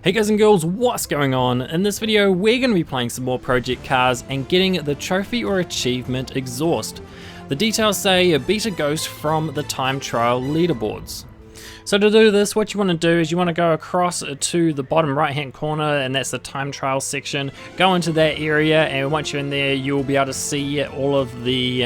Hey guys and girls, what's going on? In this video we're going to be playing some more Project Cars and getting the trophy or achievement Exhaust. The details say beat a ghost from the time trial leaderboards. So to do this, what you want to do is you want to go across to the bottom right hand corner, and that's the time trial section. Go into that area, and once you're in there you'll be able to see all of the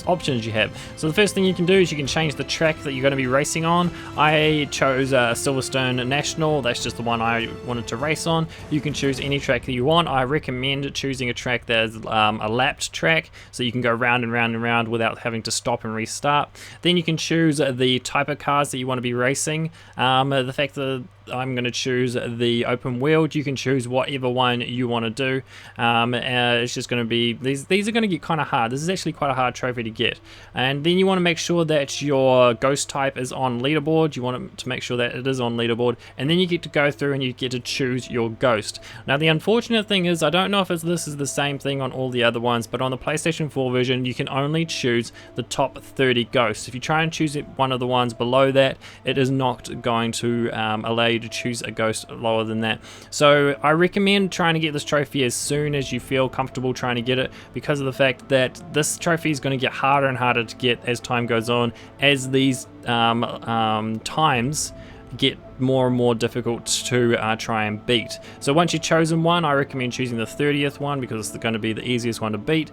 options you have. So the first thing you can do is you can change the track that you're going to be racing on. I chose Silverstone National, that's just the one I wanted to race on. You can choose any track that you want. I recommend choosing a track that is a lapped track, so you can go round and round and round without having to stop and restart. Then you can choose the type of cars that you want to be racing. The fact that I'm going to choose the open wheeled, you can choose whatever one you want to do. It's just going to be, these are going to get kind of hard. This is actually quite a hard trophy to get. And then you want to make sure that your ghost type is on leaderboard. You want to make sure that it is on leaderboard, and then you get to go through and you get to choose your ghost. Now the unfortunate thing is, I don't know if this is the same thing on all the other ones, but on the PlayStation 4 version you can only choose the top 30 ghosts. If you try and choose one of the ones below that, it is not going to allow you to choose a ghost lower than that. So I recommend trying to get this trophy as soon as you feel comfortable trying to get it, because of the fact that this trophy is going to get harder and harder to get as time goes on, as these times get more and more difficult to try and beat. So once you've chosen one, I recommend choosing the 30th one, because it's going to be the easiest one to beat.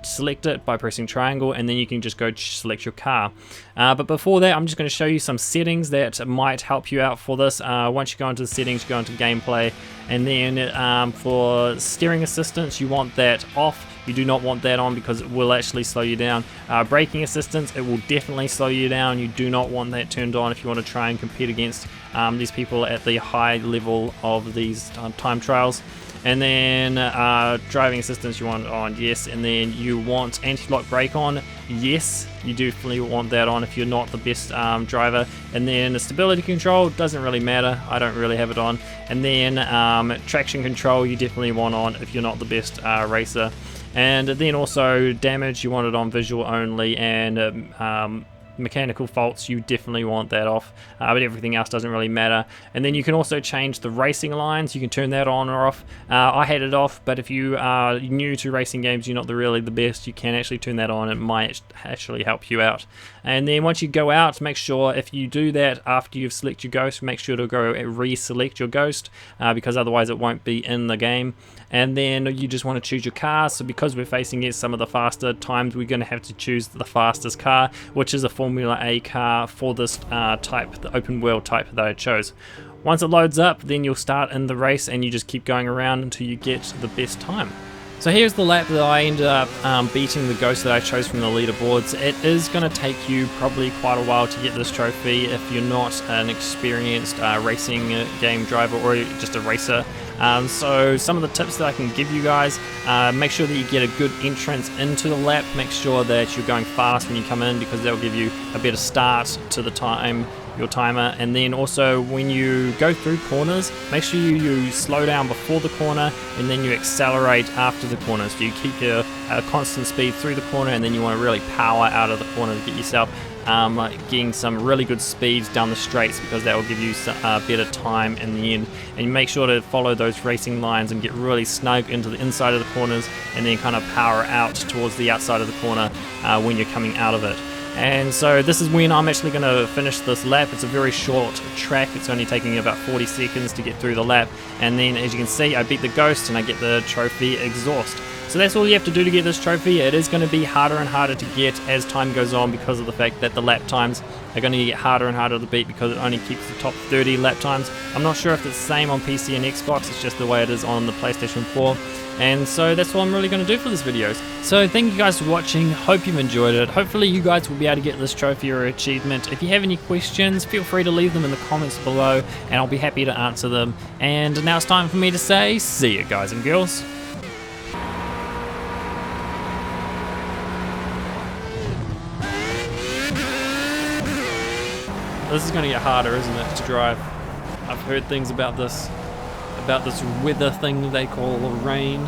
Select it by pressing triangle, and then you can just go select your car. But before that, I'm just going to show you some settings that might help you out for this. Once you go into the settings, you go into gameplay, and then for steering assistance, you want that off. You do not want that on, because it will actually slow you down. Braking assistance, it will definitely slow you down. You do not want that turned on if you want to try and compete against these people at the high level of these time trials. And then driving assistance you want on, yes. And then you want anti-lock brake on, yes. You definitely want that on if you're not the best driver. And then the stability control doesn't really matter, I don't really have it on. And then traction control you definitely want on if you're not the best racer. And then also damage you want it on visual only, and mechanical faults you definitely want that off, but everything else doesn't really matter. And then you can also change the racing lines, you can turn that on or off. I had it off, but if you are new to racing games, you're not really the best, you can actually turn that on. It might actually help you out. And then once you go out, make sure if you do that after you've selected your ghost, make sure to go reselect your ghost, because otherwise it won't be in the game. And then you just want to choose your car. So because we're facing against some of the faster times, we're going to have to choose the fastest car, which is a Formula A car for this type, the open world type that I chose. Once it loads up, then you'll start in the race, and you just keep going around until you get the best time. So here's the lap that I ended up beating the ghost that I chose from the leaderboards. It is going to take you probably quite a while to get this trophy if you're not an experienced racing game driver or just a racer. So some of the tips that I can give you guys, make sure that you get a good entrance into the lap. Make sure that you're going fast when you come in, because that'll give you a better start to the time, your timer. And then also when you go through corners, make sure you slow down before the corner, and then you accelerate after the corner. So you keep your constant speed through the corner, and then you want to really power out of the corner to get yourself getting some really good speeds down the straights, because that will give you better time in the end. And you make sure to follow those racing lines and get really snug into the inside of the corners, and then kind of power out towards the outside of the corner when you're coming out of it. And so this is when I'm actually going to finish this lap. It's a very short track, it's only taking about 40 seconds to get through the lap. And then as you can see, I beat the ghost and I get the trophy Exhaust. So that's all you have to do to get this trophy. It is going to be harder and harder to get as time goes on, because of the fact that the lap times are going to get harder and harder to beat, because it only keeps the top 30 lap times. I'm not sure if it's the same on PC and Xbox, it's just the way it is on the PlayStation 4. And so that's what I'm really going to do for this video. So thank you guys for watching, hope you've enjoyed it. Hopefully you guys will be able to get this trophy or achievement. If you have any questions, feel free to leave them in the comments below, and I'll be happy to answer them. And now it's time for me to say, see you guys and girls. This is going to get harder, isn't it, to drive? I've heard things about this weather thing they call rain.